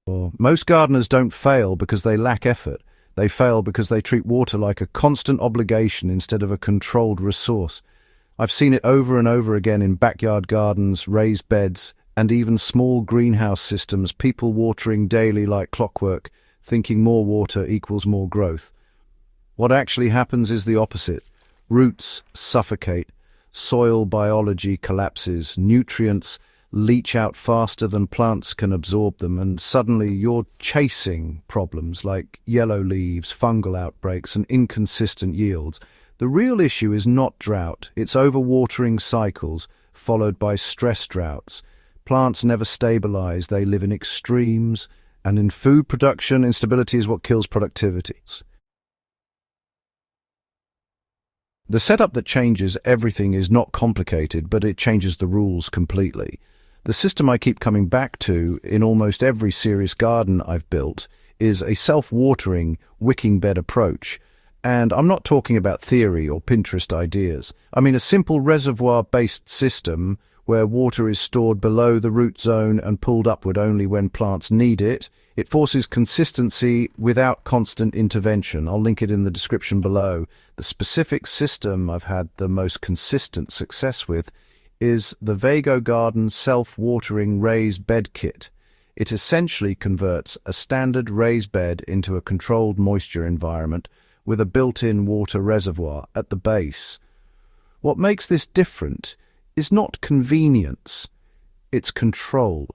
Most gardeners don't fail because they lack effort. They fail because they treat water like a constant obligation instead of a controlled resource. I've seen it over and over again in backyard gardens, raised beds, and even small greenhouse systems, people watering daily like clockwork, thinking more water equals more growth. What actually happens is the opposite. Roots suffocate, soil biology collapses, nutrients leach out faster than plants can absorb them, and suddenly you're chasing problems like yellow leaves, fungal outbreaks, and inconsistent yields. The real issue is not drought, it's overwatering cycles followed by stress droughts. Plants never stabilize, they live in extremes, and in food production, instability is what kills productivity. The setup that changes everything is not complicated, but it changes the rules completely. The system I keep coming back to in almost every serious garden I've built is a self-watering, wicking bed approach. And I'm not talking about theory or Pinterest ideas. I mean a simple reservoir-based system where water is stored below the root zone and pulled upward only when plants need it. It forces consistency without constant intervention. I'll link it in the description below. The specific system I've had the most consistent success with is the Vego Garden Self-Watering Raised Bed Kit. It essentially converts a standard raised bed into a controlled moisture environment with a built-in water reservoir at the base. What makes this different is not convenience, it's control.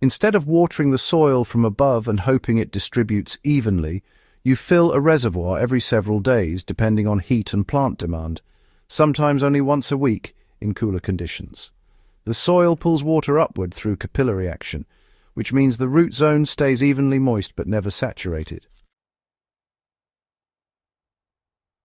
Instead of watering the soil from above and hoping it distributes evenly, you fill a reservoir every several days depending on heat and plant demand, sometimes only once a week in cooler conditions. The soil pulls water upward through capillary action, which means the root zone stays evenly moist but never saturated.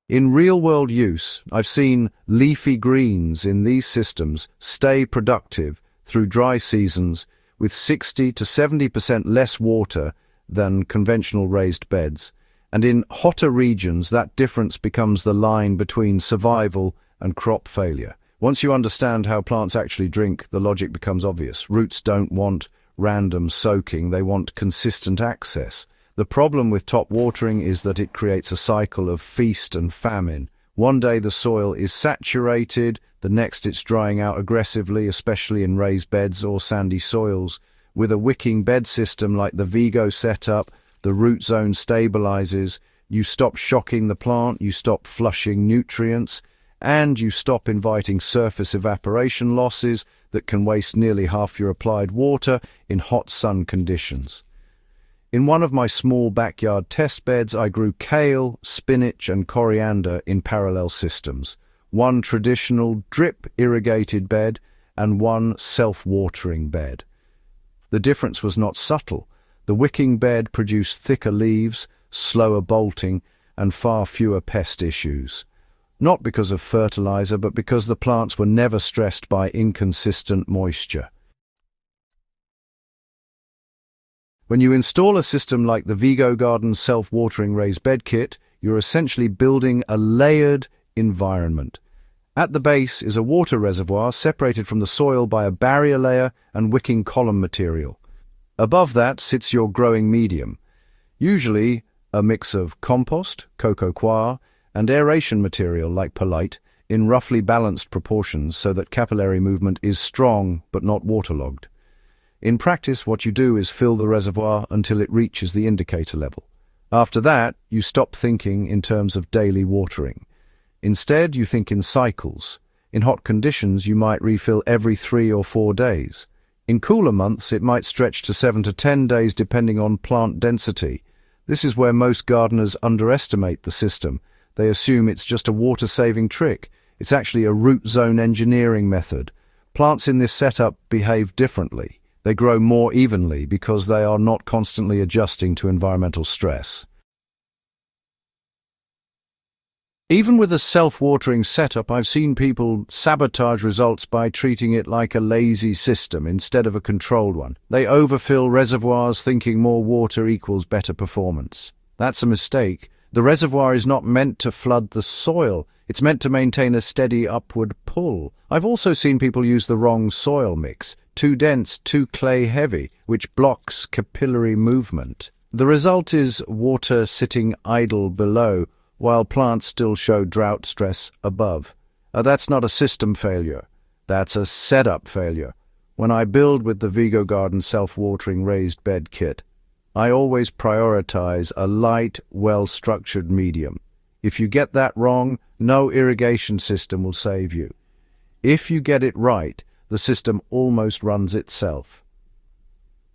In real-world use, I've seen leafy greens in these systems stay productive through dry seasons with 60 to 70% less water than conventional raised beds. And in hotter regions, that difference becomes the line between survival and crop failure. Once you understand how plants actually drink, the logic becomes obvious. Roots don't want random soaking, they want consistent access. The problem with top watering is that it creates a cycle of feast and famine. One day the soil is saturated, the next it's drying out aggressively, especially in raised beds or sandy soils. With a wicking bed system like the Vego setup, the root zone stabilizes, you stop shocking the plant, you stop flushing nutrients, and you stop inviting surface evaporation losses that can waste nearly half your applied water in hot sun conditions. In one of my small backyard test beds, I grew kale, spinach, and coriander in parallel systems. One traditional drip-irrigated bed and one self-watering bed. The difference was not subtle. The wicking bed produced thicker leaves, slower bolting, and far fewer pest issues. Not because of fertilizer, but because the plants were never stressed by inconsistent moisture. When you install a system like the Vego Garden Self-Watering Raised Bed Kit, you're essentially building a layered environment. At the base is a water reservoir separated from the soil by a barrier layer and wicking column material. Above that sits your growing medium, usually a mix of compost, coco coir, and aeration material like perlite in roughly balanced proportions so that capillary movement is strong but not waterlogged. In practice, what you do is fill the reservoir until it reaches the indicator level. After that, you stop thinking in terms of daily watering. Instead, you think in cycles. In hot conditions, you might refill every 3 or 4 days. In cooler months, it might stretch to 7 to 10 days depending on plant density. This is where most gardeners underestimate the system. They assume it's just a water-saving trick. It's actually a root zone engineering method. Plants in this setup behave differently. They grow more evenly because they are not constantly adjusting to environmental stress. Even with a self-watering setup, I've seen people sabotage results by treating it like a lazy system instead of a controlled one. They overfill reservoirs thinking more water equals better performance. That's a mistake. The reservoir is not meant to flood the soil. It's meant to maintain a steady upward pull. I've also seen people use the wrong soil mix. too dense, too clay-heavy, which blocks capillary movement. The result is water sitting idle below, while plants still show drought stress above. That's not a system failure. That's a setup failure. When I build with the Vego Garden self-watering raised bed kit, I always prioritize a light, well-structured medium. If you get that wrong, no irrigation system will save you. If you get it right, the system almost runs itself.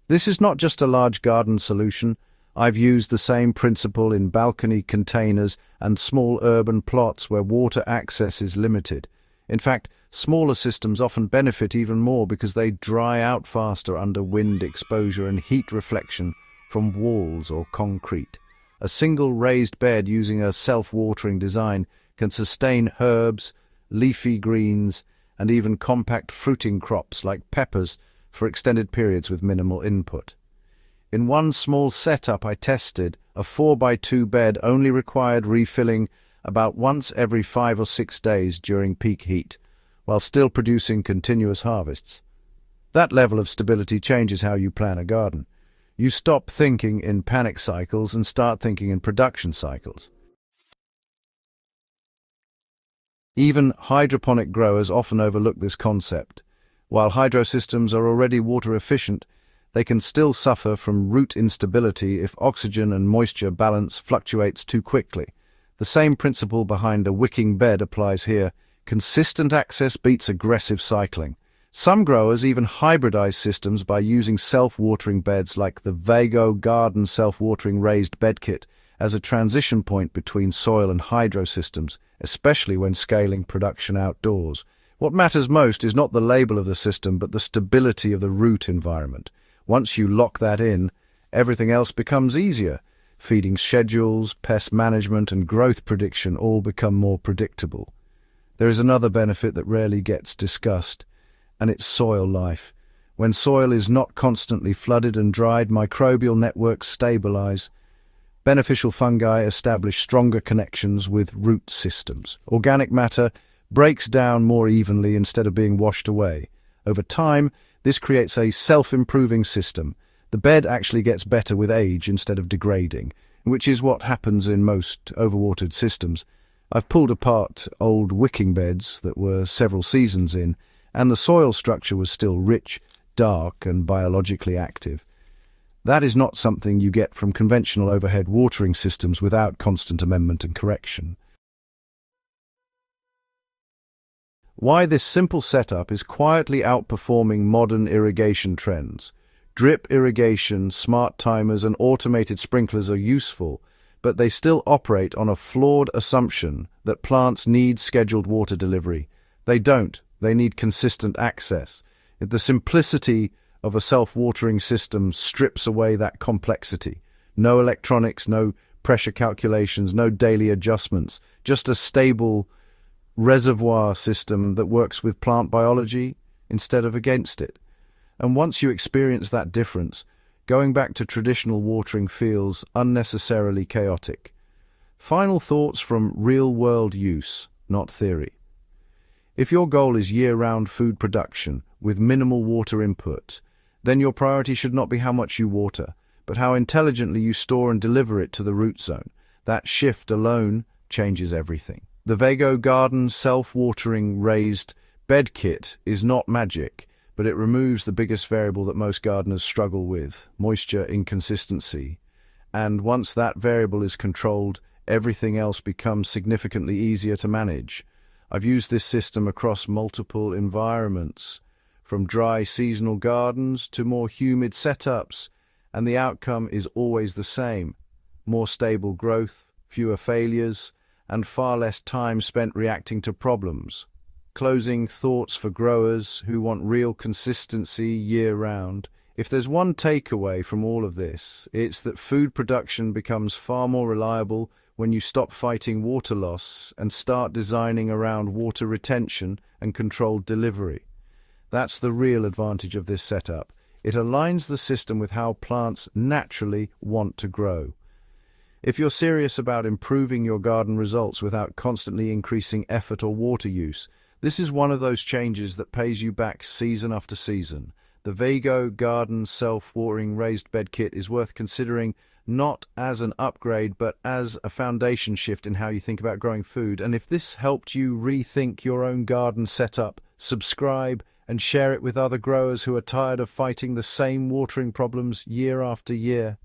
This is not just a large garden solution. I've used the same principle in balcony containers and small urban plots where water access is limited. In fact, smaller systems often benefit even more because they dry out faster under wind exposure and heat reflection from walls or concrete. A single raised bed using a self-watering design can sustain herbs, leafy greens, and even compact fruiting crops like peppers for extended periods with minimal input. In one small setup I tested, a 4x2 bed only required refilling about once every 5 or 6 days during peak heat, while still producing continuous harvests. That level of stability changes how you plan a garden. You stop thinking in panic cycles and start thinking in production cycles. Even hydroponic growers often overlook this concept. While hydro systems are already water efficient, they can still suffer from root instability if oxygen and moisture balance fluctuates too quickly. The same principle behind a wicking bed applies here. Consistent access beats aggressive cycling. Some growers even hybridize systems by using self-watering beds like the Vego Garden self-watering raised bed kit as a transition point between soil and hydro systems, especially when scaling production outdoors. What matters most is not the label of the system, but the stability of the root environment. Once you lock that in, everything else becomes easier. Feeding schedules, pest management, and growth prediction all become more predictable. There is another benefit that rarely gets discussed, and it's soil life. When soil is not constantly flooded and dried, microbial networks stabilize. Beneficial fungi establish stronger connections with root systems. Organic matter breaks down more evenly instead of being washed away. Over time, this creates a self-improving system. The bed actually gets better with age instead of degrading, which is what happens in most overwatered systems. I've pulled apart old wicking beds that were several seasons in, and the soil structure was still rich, dark, and biologically active. That is not something you get from conventional overhead watering systems without constant amendment and correction. Why this simple setup is quietly outperforming modern irrigation trends. Drip irrigation, smart timers, and automated sprinklers are useful, but they still operate on a flawed assumption that plants need scheduled water delivery. They don't. They need consistent access. The simplicity of a self-watering system strips away that complexity. No electronics, no pressure calculations, no daily adjustments, just a stable reservoir system that works with plant biology instead of against it. And once you experience that difference, going back to traditional watering feels unnecessarily chaotic. Final thoughts from real-world use, not theory. If your goal is year-round food production with minimal water input, then your priority should not be how much you water, but how intelligently you store and deliver it to the root zone. That shift alone changes everything. The Vego Garden self-watering raised bed kit is not magic, but it removes the biggest variable that most gardeners struggle with, moisture inconsistency. And once that variable is controlled, everything else becomes significantly easier to manage. I've used this system across multiple environments, from dry seasonal gardens to more humid setups, and the outcome is always the same: more stable growth, fewer failures, and far less time spent reacting to problems. Closing thoughts for growers who want real consistency year-round. If there's one takeaway from all of this, it's that food production becomes far more reliable when you stop fighting water loss and start designing around water retention and controlled delivery. That's the real advantage of this setup. It aligns the system with how plants naturally want to grow. If you're serious about improving your garden results without constantly increasing effort or water use, this is one of those changes that pays you back season after season. The Vego garden self-watering raised bed kit is worth considering, not as an upgrade, but as a foundation shift in how you think about growing food. And if this helped you rethink your own garden setup, subscribe and share it with other growers who are tired of fighting the same watering problems year after year.